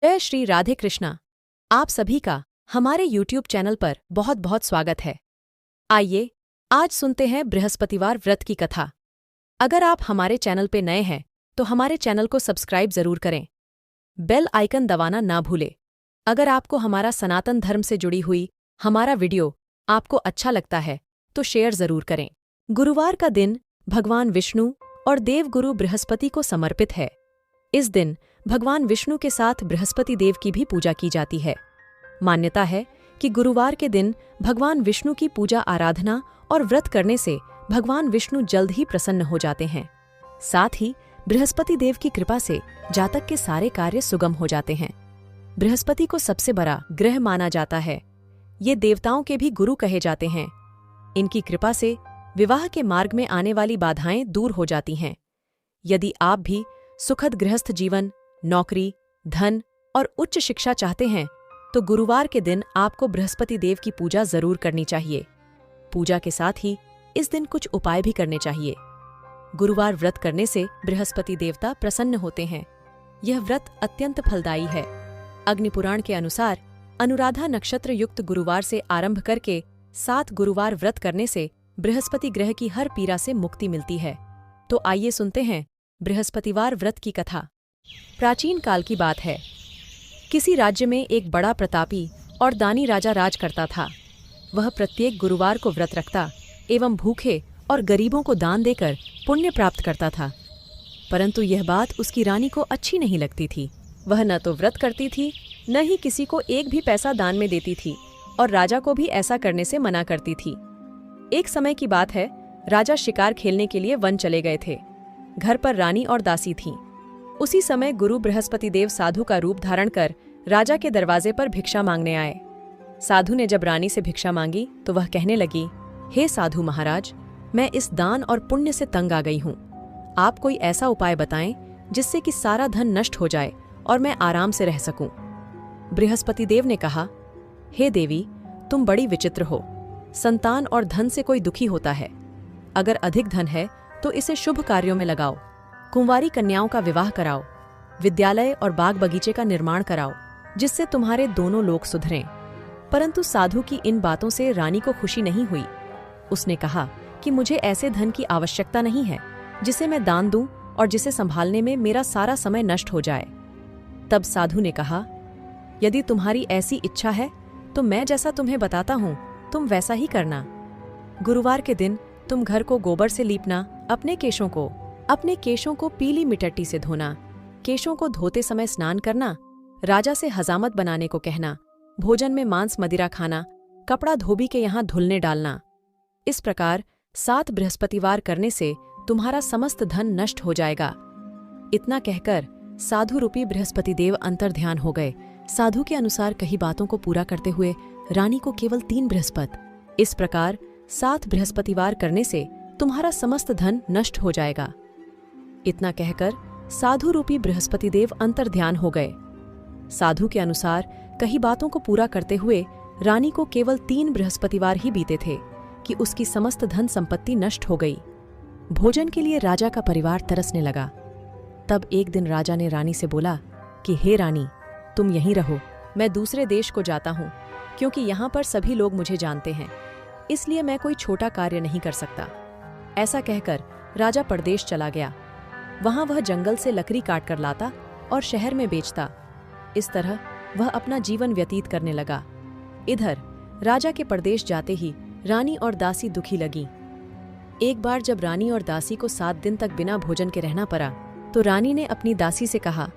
जय श्री राधे कृष्णा। आप सभी का हमारे YouTube चैनल पर बहुत बहुत स्वागत है। आइए आज सुनते हैं बृहस्पतिवार व्रत की कथा। अगर आप हमारे चैनल पे नए हैं तो हमारे चैनल को सब्सक्राइब जरूर करें, बेल आइकन दबाना ना भूलें। अगर आपको हमारा सनातन धर्म से जुड़ी हुई हमारा वीडियो आपको अच्छा लगता है तो शेयर जरूर करें। गुरुवार का दिन भगवान विष्णु और देवगुरु बृहस्पति को समर्पित है। इस दिन भगवान विष्णु के साथ बृहस्पति देव की भी पूजा की जाती है। मान्यता है कि गुरुवार के दिन भगवान विष्णु की पूजा आराधना और व्रत करने से भगवान विष्णु जल्द ही प्रसन्न हो जाते हैं। साथ ही बृहस्पति देव की कृपा से जातक के सारे कार्य सुगम हो जाते हैं। बृहस्पति को सबसे बड़ा ग्रह माना जाता है। ये देवताओं के भी गुरु कहे जाते हैं। इनकी कृपा से विवाह के मार्ग में आने वाली बाधाएं दूर हो जाती हैं। यदि आप भी सुखद गृहस्थ जीवन, नौकरी, धन और उच्च शिक्षा चाहते हैं तो गुरुवार के दिन आपको बृहस्पति देव की पूजा जरूर करनी चाहिए। पूजा के साथ ही इस दिन कुछ उपाय भी करने चाहिए। गुरुवार व्रत करने से बृहस्पति देवता प्रसन्न होते हैं। यह व्रत अत्यंत फलदायी है। अग्निपुराण के अनुसार अनुराधा नक्षत्र युक्त गुरुवार से आरंभ करके 7 गुरुवार व्रत करने से बृहस्पति ग्रह की हर पीड़ा से मुक्ति मिलती है। तो आइए सुनते हैं बृहस्पतिवार व्रत की कथा। प्राचीन काल की बात है। किसी राज्य में एक बड़ा प्रतापी और दानी राजा राज करता था। वह प्रत्येक गुरुवार को व्रत रखता एवं भूखे और गरीबों को दान देकर पुण्य प्राप्त करता था। परंतु यह बात उसकी रानी को अच्छी नहीं लगती थी। वह न तो व्रत करती थी, न ही किसी को एक भी पैसा दान में देती थी और राजा को भी ऐसा करने से मना करती थी। एक समय की बात है, राजा शिकार खेलने के लिए वन चले गए थे। घर पर रानी और दासी थीं। उसी समय गुरु बृहस्पति देव साधु का रूप धारण कर राजा के दरवाजे पर भिक्षा मांगने आए। साधु ने जब रानी से भिक्षा मांगी तो वह कहने लगी, हे साधु महाराज, मैं इस दान और पुण्य से तंग आ गई हूँ। आप कोई ऐसा उपाय बताएं जिससे कि सारा धन नष्ट हो जाए और मैं आराम से रह सकूं। बृहस्पति देव ने कहा, हे देवी, तुम बड़ी विचित्र हो। संतान और धन से कोई दुखी होता है। अगर अधिक धन है तो इसे शुभ कार्यों में लगाओ। कुंवारी कन्याओं का विवाह कराओ। विद्यालय और बाग बगीचे का निर्माण कराओ, जिससे तुम्हारे दोनों लोग सुधरें। परंतु साधु की इन बातों से रानी को खुशी नहीं हुई। उसने कहा कि मुझे ऐसे धन की आवश्यकता नहीं है जिसे मैं दान दूं और जिसे संभालने में मेरा सारा समय नष्ट हो जाए। तब साधु ने कहा, यदि तुम्हारी ऐसी इच्छा है तो मैं जैसा तुम्हें बताता हूँ तुम वैसा ही करना। गुरुवार के दिन तुम घर को गोबर से लीपना, अपने केशों को पीली मिट्टी से धोना, केशों को धोते समय स्नान करना, राजा से हजामत बनाने को कहना, भोजन में मांस मदिरा खाना, कपड़ा धोबी के यहाँ धुलने डालना। इस प्रकार 7 बृहस्पतिवार करने से तुम्हारा समस्त धन नष्ट हो जाएगा। इतना कहकर साधु रूपी बृहस्पति देव अंतर्ध्यान हो गए। साधु के अनुसार कही बातों को पूरा करते हुए रानी को केवल 3 बृहस्पति। इस प्रकार 7 बृहस्पतिवार करने से तुम्हारा समस्त धन नष्ट हो जाएगा। इतना कहकर साधु रूपी बृहस्पति देव अंतर्ध्यान हो गए। साधु के अनुसार कही बातों को पूरा करते हुए रानी को केवल 3 बृहस्पतिवार ही बीते थे कि उसकी समस्त धन संपत्ति नष्ट हो गई। भोजन के लिए राजा का परिवार तरसने लगा। तब एक दिन राजा ने रानी से बोला कि हे रानी, तुम यहीं रहो, मैं दूसरे देश को जाता हूँ, क्योंकि यहाँ पर सभी लोग मुझे जानते हैं, इसलिए मैं कोई छोटा कार्य नहीं कर सकता। ऐसा कहकर राजा परदेश चला गया। वहां वह जंगल से लकड़ी काट कर लाता और शहर में बेचता। इस तरह वह अपना जीवन व्यतीत करने लगा। इधर राजा के परदेश जाते ही रानी और दासी दुखी लगी। एक बार जब रानी और दासी को 7 दिन तक बिना भोजन के रहना पड़ा तो रानी ने अपनी दासी से कहा,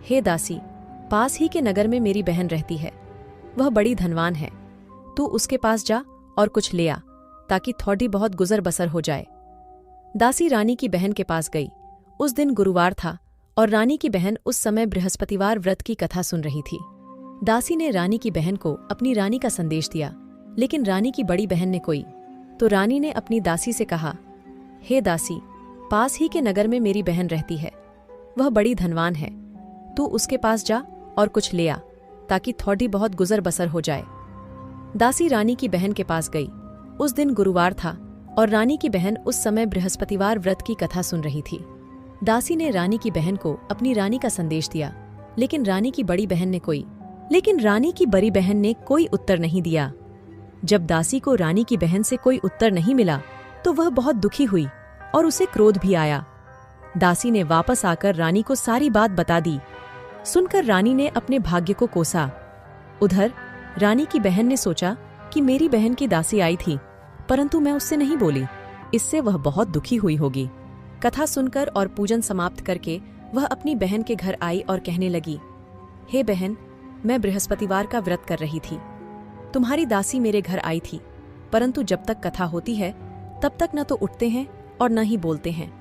हे दासी, पास ही के नगर में मेरी बहन रहती है। वह बड़ी धनवान है। तू उसके पास जा और कुछ ले आ, ताकि थोड़ी बहुत गुजर बसर हो जाए। दासी रानी की बहन के पास गई। उस दिन गुरुवार था और रानी की बहन उस समय बृहस्पतिवार व्रत की कथा सुन रही थी। दासी ने रानी की बहन को अपनी रानी का संदेश दिया, लेकिन रानी की बड़ी बहन ने कोई। तो रानी ने अपनी दासी से कहा, हे दासी, पास ही के नगर में मेरी बहन रहती है। वह बड़ी धनवान है। तू उसके पास जा और कुछ ले आ, ताकि थोड़ी बहुत गुजर बसर हो जाए। दासी रानी की बहन के पास गई। उस दिन गुरुवार था और रानी की बहन उस समय बृहस्पतिवार व्रत की कथा सुन रही थी। दासी ने रानी की बहन को अपनी रानी का संदेश दिया, लेकिन रानी की बड़ी बहन ने कोई उत्तर नहीं दिया। जब दासी को रानी की बहन से कोई उत्तर नहीं मिला तो वह बहुत दुखी हुई और उसे क्रोध भी आया। दासी ने वापस आकर रानी को सारी बात बता दी। सुनकर रानी ने अपने भाग्य को कोसा। उधर रानी की बहन ने सोचा कि मेरी बहन की दासी आई थी, परंतु मैं उससे नहीं बोली, इससे वह बहुत दुखी हुई होगी। कथा सुनकर और पूजन समाप्त करके वह अपनी बहन के घर आई और कहने लगी, हे बहन, मैं बृहस्पतिवार का व्रत कर रही थी। तुम्हारी दासी मेरे घर आई थी, परंतु जब तक कथा होती है तब तक न तो उठते हैं और न ही बोलते हैं,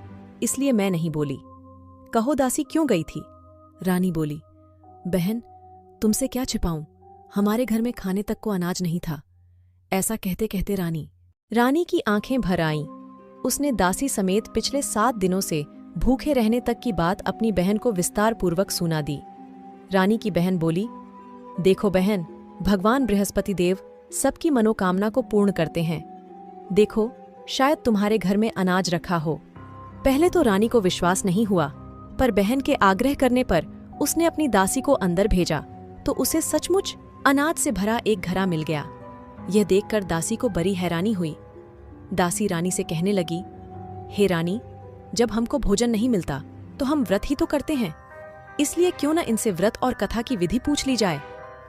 इसलिए मैं नहीं बोली। कहो दासी क्यों गई थी? रानी बोली, बहन, तुमसे क्या छिपाऊं, हमारे घर में खाने तक को अनाज नहीं था। ऐसा कहते कहते रानी की आंखें भर आईं। उसने दासी समेत पिछले 7 दिनों से भूखे रहने तक की बात अपनी बहन को विस्तार पूर्वक सुना दी। रानी की बहन बोली, देखो बहन, भगवान बृहस्पति देव सबकी मनोकामना को पूर्ण करते हैं। देखो, शायद तुम्हारे घर में अनाज रखा हो। पहले तो रानी को विश्वास नहीं हुआ, पर बहन के आग्रह करने पर उसने अपनी दासी को अंदर भेजा तो उसे सचमुच अनाज से भरा एक घड़ा मिल गया। यह देखकर दासी को बड़ी हैरानी हुई। दासी रानी से कहने लगी, हे रानी, जब हमको भोजन नहीं मिलता तो हम व्रत ही तो करते हैं, इसलिए क्यों न इनसे व्रत और कथा की विधि पूछ ली जाए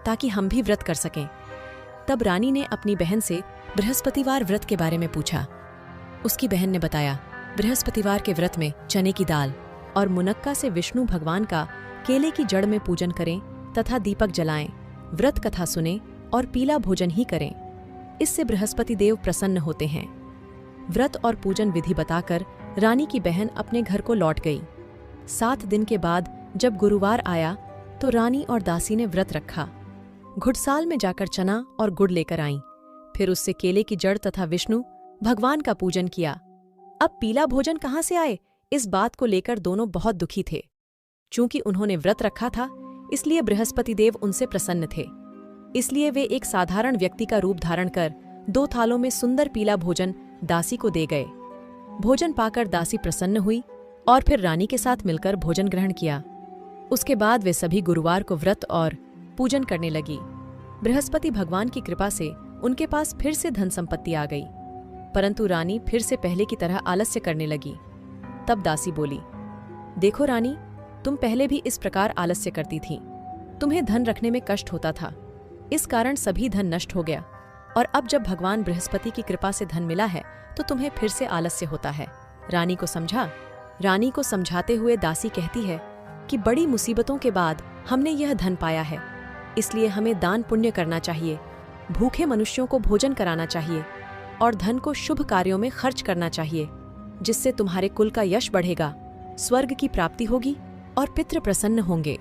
ताकि हम भी व्रत कर सकें। तब रानी ने अपनी बहन से बृहस्पतिवार व्रत के बारे में पूछा। उसकी बहन ने बताया, बृहस्पतिवार के व्रत में चने की दाल और मुनक्का से विष्णु भगवान का केले की जड़ में पूजन करें तथा दीपक जलाएं, व्रत कथा सुने और पीला भोजन ही करें। इससे बृहस्पति देव प्रसन्न होते हैं। व्रत और पूजन विधि बताकर रानी की बहन अपने घर को लौट गई। 7 दिन के बाद जब गुरुवार आया तो रानी और दासी ने व्रत रखा। घुड़साल में जाकर चना और गुड़ लेकर आईं, फिर उससे केले की जड़ तथा विष्णु भगवान का पूजन किया। अब पीला भोजन कहाँ से आए, इस बात को लेकर दोनों बहुत दुखी थे। चूंकि उन्होंने व्रत रखा था, इसलिए बृहस्पति देव उनसे प्रसन्न थे। इसलिए वे एक साधारण व्यक्ति का रूप धारण कर 2 थालों में सुंदर पीला भोजन दासी को दे गए। भोजन पाकर दासी प्रसन्न हुई और फिर रानी के साथ मिलकर भोजन ग्रहण किया। उसके बाद वे सभी गुरुवार को व्रत और पूजन करने लगी। बृहस्पति भगवान की कृपा से उनके पास फिर से धन संपत्ति आ गई, परंतु रानी फिर से पहले की तरह आलस्य करने लगी। तब दासी बोली, देखो रानी, तुम पहले भी इस प्रकार आलस्य करती थी। तुम्हें धन रखने में कष्ट होता था, इस कारण सभी धन नष्ट हो गया, और अब जब भगवान बृहस्पति की कृपा से धन मिला है तो तुम्हें फिर से आलस्य होता है। रानी को समझा। रानी को समझाते हुए दासी कहती है कि बड़ी मुसीबतों के बाद हमने यह धन पाया है, इसलिए हमें दान पुण्य करना चाहिए, भूखे मनुष्यों को भोजन कराना चाहिए और धन को शुभ कार्यों में खर्च करना चाहिए, जिससे तुम्हारे कुल का यश बढ़ेगा, स्वर्ग की प्राप्ति होगी और पितृ प्रसन्न होंगे।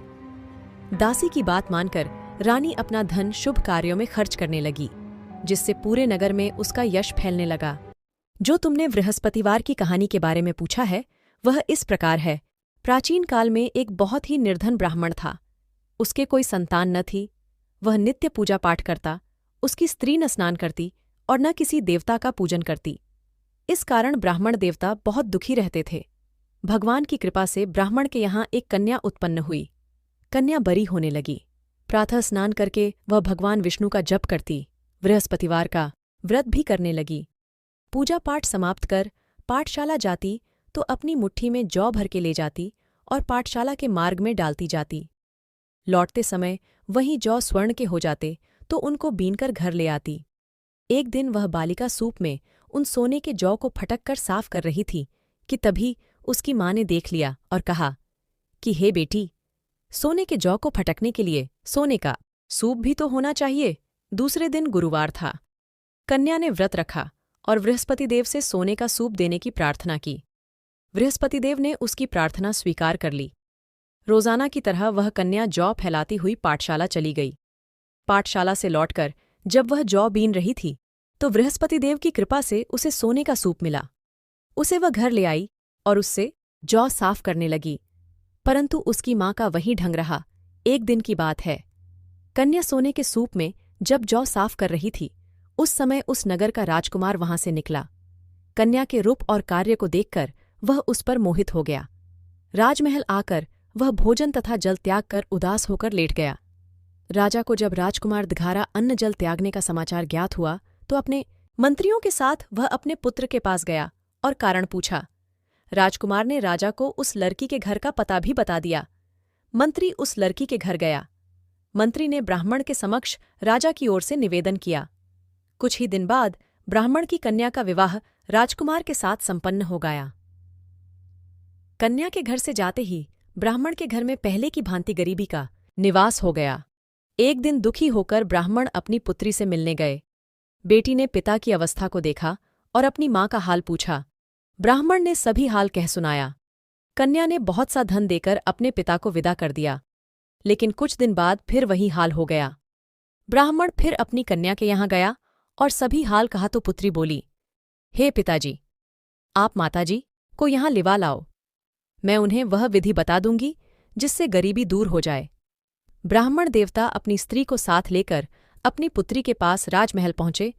दासी की बात मानकर रानी अपना धन शुभ कार्यों में खर्च करने लगी, जिससे पूरे नगर में उसका यश फैलने लगा। जो तुमने बृहस्पतिवार की कहानी के बारे में पूछा है, वह इस प्रकार है। प्राचीन काल में एक बहुत ही निर्धन ब्राह्मण था। उसके कोई संतान न थी। वह नित्य पूजा पाठ करता, उसकी स्त्री न स्नान करती और न किसी देवता का पूजन करती। इस कारण ब्राह्मण देवता बहुत दुखी रहते थे। भगवान की कृपा से ब्राह्मण के यहाँ एक कन्या उत्पन्न हुई। कन्या बरी होने लगी। प्रातः स्नान करके वह भगवान विष्णु का जप करती, बृहस्पतिवार का व्रत भी करने लगी। पूजा पाठ समाप्त कर पाठशाला जाती तो अपनी मुट्ठी में जौ भर के ले जाती और पाठशाला के मार्ग में डालती जाती। लौटते समय वहीं जौ स्वर्ण के हो जाते तो उनको बीनकर घर ले आती। एक दिन वह बालिका सूप में उन सोने के जौ को फटक कर साफ कर रही थी कि तभी उसकी माँ ने देख लिया और कहा कि हे बेटी, सोने के जौ को फटकने के लिए सोने का सूप भी तो होना चाहिए। दूसरे दिन गुरुवार था। कन्या ने व्रत रखा और बृहस्पति देव से सोने का सूप देने की प्रार्थना की। बृहस्पति देव ने उसकी प्रार्थना स्वीकार कर ली। रोजाना की तरह वह कन्या जौ फैलाती हुई पाठशाला चली गई। पाठशाला से लौटकर जब वह जौ बीन रही थी तो बृहस्पति देव की कृपा से उसे सोने का सूप मिला। उसे वह घर ले आई और उससे जौ साफ करने लगी, परंतु उसकी माँ का वही ढंग रहा। एक दिन की बात है, कन्या सोने के सूप में जब जौ साफ कर रही थी, उस समय उस नगर का राजकुमार वहां से निकला। कन्या के रूप और कार्य को देखकर वह उस पर मोहित हो गया। राजमहल आकर वह भोजन तथा जल त्याग कर उदास होकर लेट गया। राजा को जब राजकुमार दघारा अन्न जल त्यागने का समाचार ज्ञात हुआ तो अपने मंत्रियों के साथ वह अपने पुत्र के पास गया और कारण पूछा। राजकुमार ने राजा को उस लड़की के घर का पता भी बता दिया। मंत्री उस लड़की के घर गया। मंत्री ने ब्राह्मण के समक्ष राजा की ओर से निवेदन किया। कुछ ही दिन बाद ब्राह्मण की कन्या का विवाह राजकुमार के साथ संपन्न हो गया। कन्या के घर से जाते ही ब्राह्मण के घर में पहले की भांति गरीबी का निवास हो गया। एक दिन दुखी होकर ब्राह्मण अपनी पुत्री से मिलने गए। बेटी ने पिता की अवस्था को देखा और अपनी माँ का हाल पूछा। ब्राह्मण ने सभी हाल कह सुनाया। कन्या ने बहुत सा धन देकर अपने पिता को विदा कर दिया, लेकिन कुछ दिन बाद फिर वही हाल हो गया। ब्राह्मण फिर अपनी कन्या के यहाँ गया और सभी हाल कहा तो पुत्री बोली, हे पिताजी, आप माताजी को यहाँ लिवा लाओ, मैं उन्हें वह विधि बता दूंगी जिससे गरीबी दूर हो जाए। ब्राह्मण देवता अपनी स्त्री को साथ लेकर अपनी पुत्री के पास राजमहल पहुंचे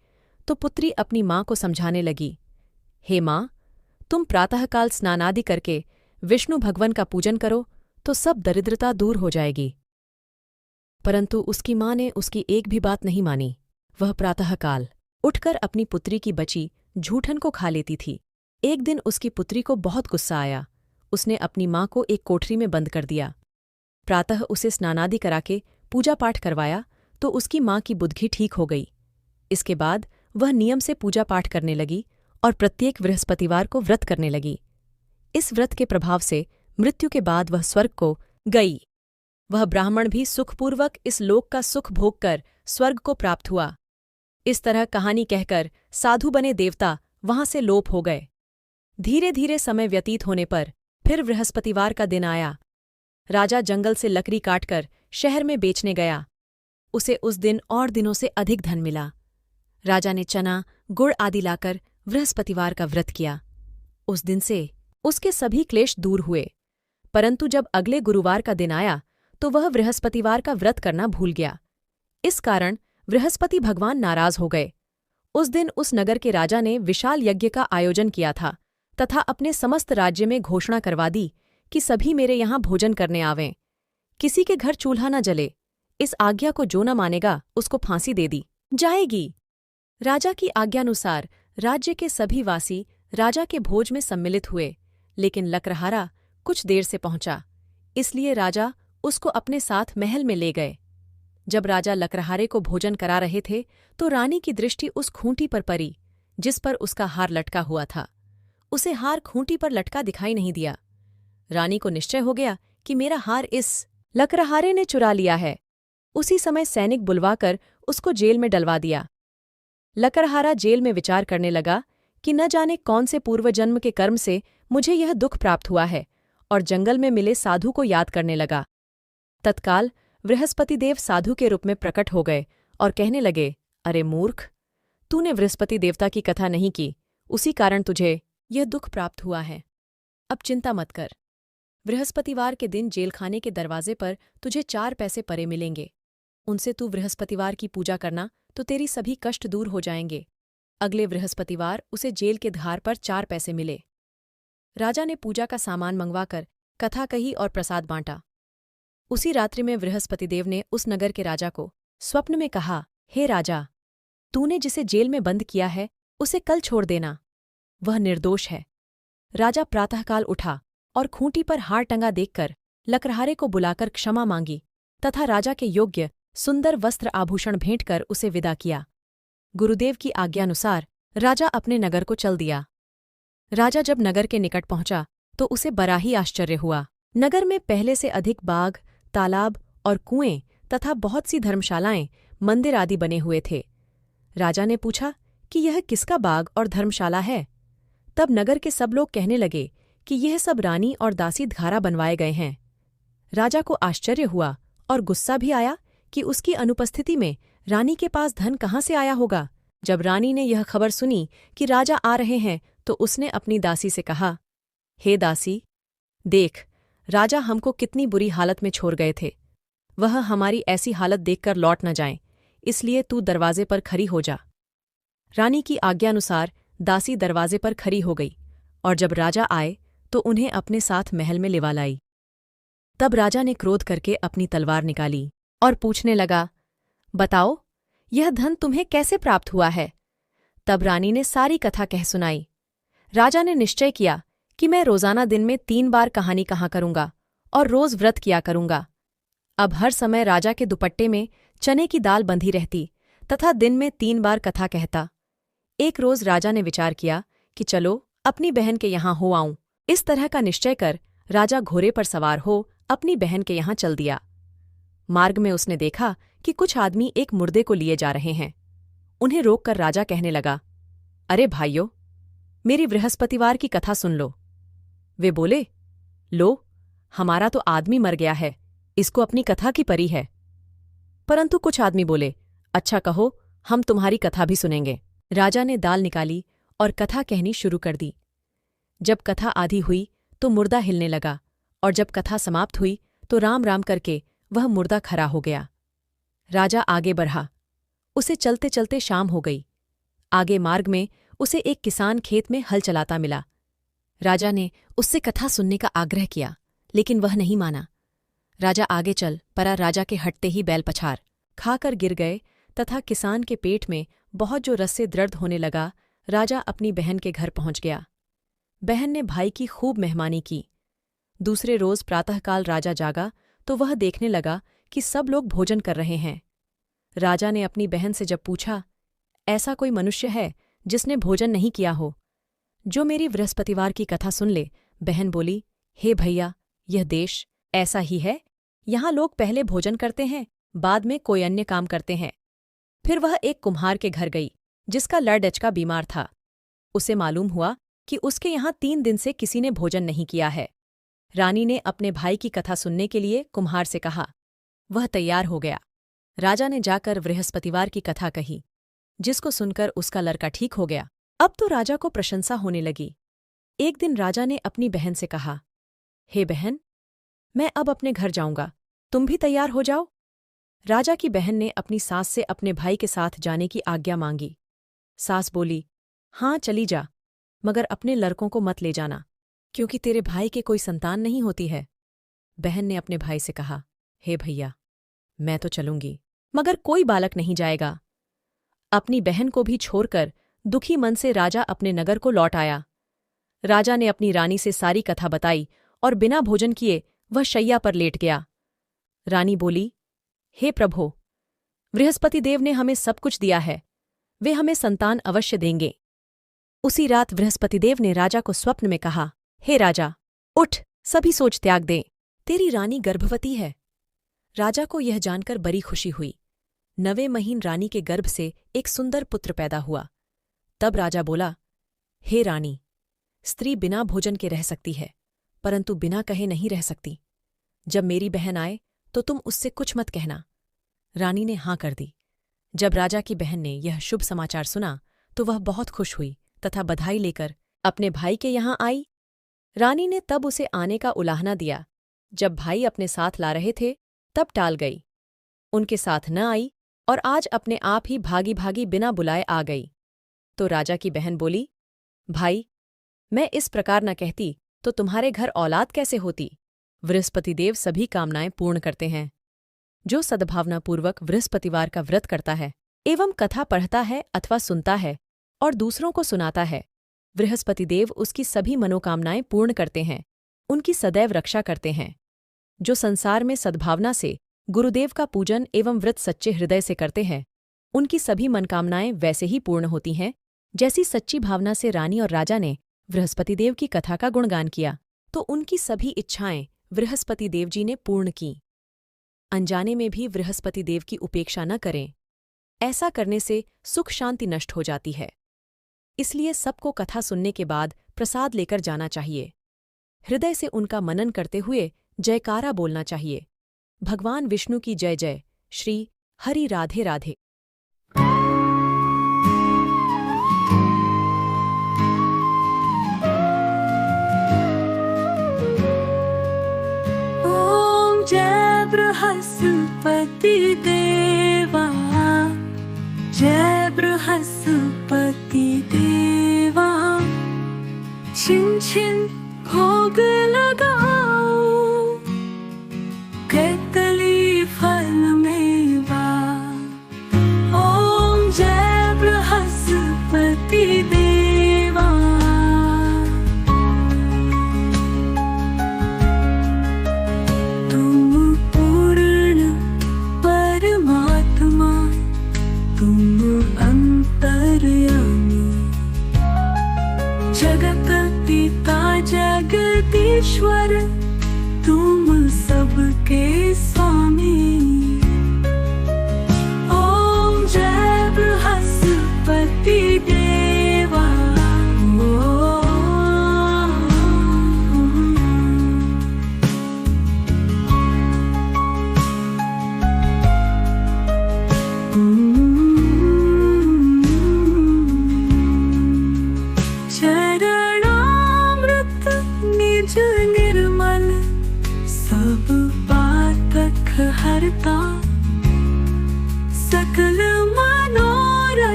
तो पुत्री अपनी माँ को समझाने लगी, हे माँ, तुम प्रातःकाल स्नानादि करके विष्णु भगवान का पूजन करो तो सब दरिद्रता दूर हो जाएगी। परंतु उसकी माँ ने उसकी एक भी बात नहीं मानी। वह प्रातःकाल उठकर अपनी पुत्री की बची झूठन को खा लेती थी। एक दिन उसकी पुत्री को बहुत गुस्सा आया। उसने अपनी माँ को एक कोठरी में बंद कर दिया। प्रातः उसे स्नानादि कराके पूजा पाठ करवाया तो उसकी माँ की बुद्धि ठीक हो गई। इसके बाद वह नियम से पूजा पाठ करने लगी और प्रत्येक बृहस्पतिवार को व्रत करने लगी। इस व्रत के प्रभाव से मृत्यु के बाद वह स्वर्ग को गई। वह ब्राह्मण भी सुखपूर्वक इस लोक का सुख भोग कर स्वर्ग को प्राप्त हुआ। इस तरह कहानी कहकर साधु बने देवता वहां से लोप हो गए। धीरे धीरे समय व्यतीत होने पर फिर बृहस्पतिवार का दिन आया। राजा जंगल से लकड़ी काटकर शहर में बेचने गया। उसे उस दिन और दिनों से अधिक धन मिला। राजा ने चना, गुड़ आदि लाकर बृहस्पतिवार का व्रत किया। उस दिन से उसके सभी क्लेश दूर हुए। परंतु जब अगले गुरुवार का दिन आया तो वह बृहस्पतिवार का व्रत करना भूल गया। इस कारण बृहस्पति भगवान नाराज हो गए। उस दिन उस नगर के राजा ने विशाल यज्ञ का आयोजन किया था तथा अपने समस्त राज्य में घोषणा करवा दी कि सभी मेरे यहाँ भोजन करने आवें। किसी के घर चूल्हा न जले। इस आज्ञा को जो न मानेगा उसको फांसी दे दी जाएगी। राजा की आज्ञानुसार राज्य के सभी वासी राजा के भोज में सम्मिलित हुए, लेकिन लकड़हारा कुछ देर से पहुंचा, इसलिए राजा उसको अपने साथ महल में ले गए। जब राजा लकड़हारे को भोजन करा रहे थे तो रानी की दृष्टि उस खूंटी पर पड़ी जिस पर उसका हार लटका हुआ था। उसे हार खूंटी पर लटका दिखाई नहीं दिया। रानी को निश्चय हो गया कि मेरा हार इस लकड़हारे ने चुरा लिया है। उसी समय सैनिक बुलवाकर उसको जेल में डलवा दिया। लकड़हारा जेल में विचार करने लगा कि न जाने कौन से पूर्वजन्म के कर्म से मुझे यह दुख प्राप्त हुआ है, और जंगल में मिले साधु को याद करने लगा। तत्काल बृहस्पति देव साधु के रूप में प्रकट हो गए और कहने लगे, अरे मूर्ख, तूने बृहस्पति देवता की कथा नहीं की, उसी कारण तुझे यह दुख प्राप्त हुआ है। अब चिंता मत कर। बृहस्पतिवार के दिन जेलखाने के दरवाजे पर तुझे 4 पैसे परे मिलेंगे। उनसे तू बृहस्पतिवार की पूजा करना तो तेरी सभी कष्ट दूर हो जाएंगे। अगले बृहस्पतिवार उसे जेल के द्वार पर 4 पैसे मिले। राजा ने पूजा का सामान मंगवाकर कथा कही और प्रसाद बांटा। उसी रात्रि में बृहस्पतिदेव ने उस नगर के राजा को स्वप्न में कहा, हे राजा, तूने जिसे जेल में बंद किया है उसे कल छोड़ देना, वह निर्दोष है। राजा प्रातःकाल उठा और खूंटी पर हार टंगा देखकर लकड़हारे को बुलाकर क्षमा मांगी तथा राजा के योग्य सुंदर वस्त्र आभूषण भेंट कर उसे विदा किया। गुरुदेव की आज्ञानुसार राजा अपने नगर को चल दिया। राजा जब नगर के निकट पहुंचा तो उसे बड़ा ही आश्चर्य हुआ। नगर में पहले से अधिक बाग, तालाब और कुएं तथा बहुत सी धर्मशालाएं, मंदिर आदि बने हुए थे। राजा ने पूछा कि यह किसका बाग और धर्मशाला है? तब नगर के सब लोग कहने लगे कि यह सब रानी और दासी द्वारा बनवाए गए हैं। राजा को आश्चर्य हुआ और गुस्सा भी आया कि उसकी अनुपस्थिति में रानी के पास धन कहाँ से आया होगा। जब रानी ने यह खबर सुनी कि राजा आ रहे हैं तो उसने अपनी दासी से कहा, हे दासी, देख, राजा हमको कितनी बुरी हालत में छोड़ गए थे। वह हमारी ऐसी हालत देखकर लौट न जाएं, इसलिए तू दरवाजे पर खड़ी हो जा। रानी की आज्ञानुसार दासी दरवाजे पर खड़ी हो गई और जब राजा आए तो उन्हें अपने साथ महल में लिवा लाई। तब राजा ने क्रोध करके अपनी तलवार निकाली और पूछने लगा, बताओ, यह धन तुम्हें कैसे प्राप्त हुआ है? तब रानी ने सारी कथा कह सुनाई। राजा ने निश्चय किया कि मैं रोजाना दिन में 3 बार कहानी कहा करूंगा और रोज व्रत किया करूंगा। अब हर समय राजा के दुपट्टे में चने की दाल बंधी रहती तथा दिन में 3 बार कथा कहता। एक रोज राजा ने विचार किया कि चलो अपनी बहन के यहाँ हो आऊं। इस तरह का निश्चय कर राजा घोड़े पर सवार हो अपनी बहन के यहाँ चल दिया। मार्ग में उसने देखा कि कुछ आदमी एक मुर्दे को लिए जा रहे हैं। उन्हें रोककर राजा कहने लगा, अरे भाइयों, मेरी बृहस्पतिवार की कथा सुन लो। वे बोले, लो, हमारा तो आदमी मर गया है, इसको अपनी कथा की परी है। परंतु कुछ आदमी बोले, अच्छा कहो, हम तुम्हारी कथा भी सुनेंगे। राजा ने दाल निकाली और कथा कहनी शुरू कर दी। जब कथा आधी हुई तो मुर्दा हिलने लगा और जब कथा समाप्त हुई तो राम राम करके वह मुर्दा खड़ा हो गया। राजा आगे बढ़ा। उसे चलते चलते शाम हो गई। आगे मार्ग में उसे एक किसान खेत में हल चलाता मिला। राजा ने उससे कथा सुनने का आग्रह किया, लेकिन वह नहीं माना। राजा आगे चल पड़ा। राजा के हटते ही बैल पछाड़ खाकर गिर गए तथा किसान के पेट में बहुत जो रस से दर्द होने लगा। राजा अपनी बहन के घर पहुंच गया। बहन ने भाई की खूब मेहमानी की। दूसरे रोज प्रातःकाल राजा जागा तो वह देखने लगा कि सब लोग भोजन कर रहे हैं। राजा ने अपनी बहन से जब पूछा, ऐसा कोई मनुष्य है जिसने भोजन नहीं किया हो, जो मेरी बृहस्पतिवार की कथा सुन ले? बहन बोली, हे भैया, यह देश ऐसा ही है। यहाँ लोग पहले भोजन करते हैं, बाद में कोई अन्य काम करते हैं। फिर वह एक कुम्हार के घर गई जिसका लड़डचका बीमार था। उसे मालूम हुआ कि उसके यहाँ 3 दिन से किसी ने भोजन नहीं किया है। रानी ने अपने भाई की कथा सुनने के लिए कुम्हार से कहा। वह तैयार हो गया। राजा ने जाकर बृहस्पतिवार की कथा कही, जिसको सुनकर उसका लड़का ठीक हो गया। अब तो राजा को प्रशंसा होने लगी। एक दिन राजा ने अपनी बहन से कहा, हे बहन, मैं अब अपने घर जाऊंगा, तुम भी तैयार हो जाओ। राजा की बहन ने अपनी सास से अपने भाई के साथ जाने की आज्ञा मांगी। सास बोली, हाँ चली जा, मगर अपने लड़कों को मत ले जाना, क्योंकि तेरे भाई के कोई संतान नहीं होती है। बहन ने अपने भाई से कहा, हे भैया, मैं तो चलूंगी, मगर कोई बालक नहीं जाएगा। अपनी बहन को भी छोड़कर दुखी मन से राजा अपने नगर को लौट आया। राजा ने अपनी रानी से सारी कथा बताई और बिना भोजन किए वह शैया पर लेट गया। रानी बोली, हे प्रभो, बृहस्पति देव ने हमें सब कुछ दिया है, वे हमें संतान अवश्य देंगे। उसी रात बृहस्पति देव ने राजा को स्वप्न में कहा, हे राजा, उठ, सभी सोच त्याग दे, तेरी रानी गर्भवती है। राजा को यह जानकर बड़ी खुशी हुई। 9वें महीन रानी के गर्भ से एक सुंदर पुत्र पैदा हुआ। तब राजा बोला, हे रानी, स्त्री बिना भोजन के रह सकती है, परंतु बिना कहे नहीं रह सकती। जब मेरी बहन आए तो तुम उससे कुछ मत कहना। रानी ने हाँ कर दी। जब राजा की बहन ने यह शुभ समाचार सुना तो वह बहुत खुश हुई तथा बधाई लेकर अपने भाई के यहाँ आई। रानी ने तब उसे आने का उलाहना दिया। जब भाई अपने साथ ला रहे थे तब टाल गई, उनके साथ न आई और आज अपने आप ही भागी भागी बिना बुलाए आ गई। तो राजा की बहन बोली, भाई, मैं इस प्रकार न कहती तो तुम्हारे घर औलाद कैसे होती? बृहस्पति देव सभी कामनाएं पूर्ण करते हैं। जो सद्भावनापूर्वक बृहस्पतिवार का व्रत करता है एवं कथा पढ़ता है अथवा सुनता है और दूसरों को सुनाता है, बृहस्पति देव उसकी सभी मनोकामनाएं पूर्ण करते हैं, उनकी सदैव रक्षा करते हैं। जो संसार में सद्भावना से गुरुदेव का पूजन एवं व्रत सच्चे हृदय से करते हैं, उनकी सभी मनकामनाएं वैसे ही पूर्ण होती हैं जैसी सच्ची भावना से रानी और राजा ने बृहस्पति देव की कथा का गुणगान किया तो उनकी सभी इच्छाएं बृहस्पति देव जी ने पूर्ण की। अनजाने में भी बृहस्पति देव की उपेक्षा न करें, ऐसा करने से सुख शांति नष्ट हो जाती है। इसलिए सबको कथा सुनने के बाद प्रसाद लेकर जाना चाहिए। हृदय से उनका मनन करते हुए जयकारा बोलना चाहिए। भगवान विष्णु की जय जय। श्री हरि राधे राधे। ओम जय बृहस्पति देवा, जय बृहस्पति देवा। छिन छिन भोग लगाओ,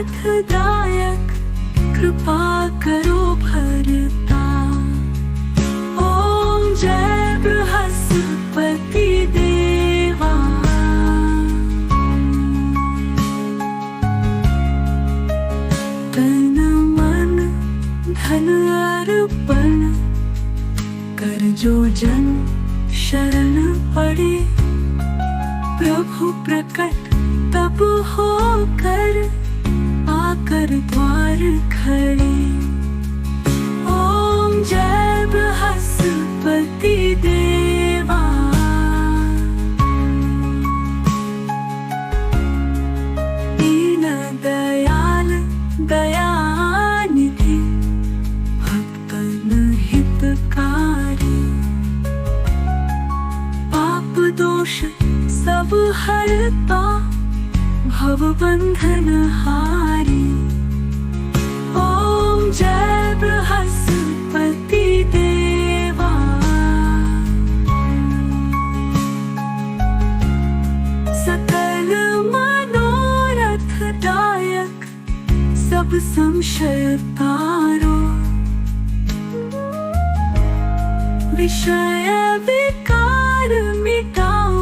मनोरथदायक कृपा करो भरता। ओम जय बृहस्पति देवा। तन मन धन अर्पण कर जो जन शरण पड़े, प्रभु प्रकट तब होकर आकर द्वार खड़े। ओम जय बृहस्पति देवा। दीन दयाल दयानिधि भक्तन हितकारी, पाप दोष सब हरता भव बंधन हारी। ओम जय बृहस्पति देवा। सकल मनोरथदायक सब संशय तारो, विषय विकार मिटाओ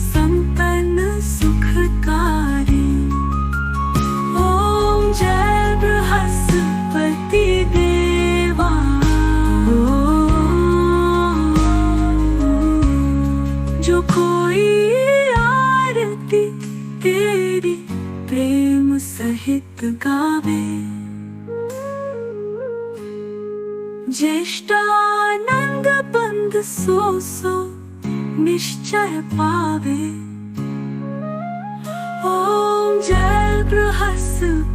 संपन्न सुखकारी। ओम जय बृहस्पति देवा। जो कोई आरती तेरी प्रेम सहित गावे, ज्येष्ठानंद बंद सो सो निश्चय पावे। ओम जय बृहस्पति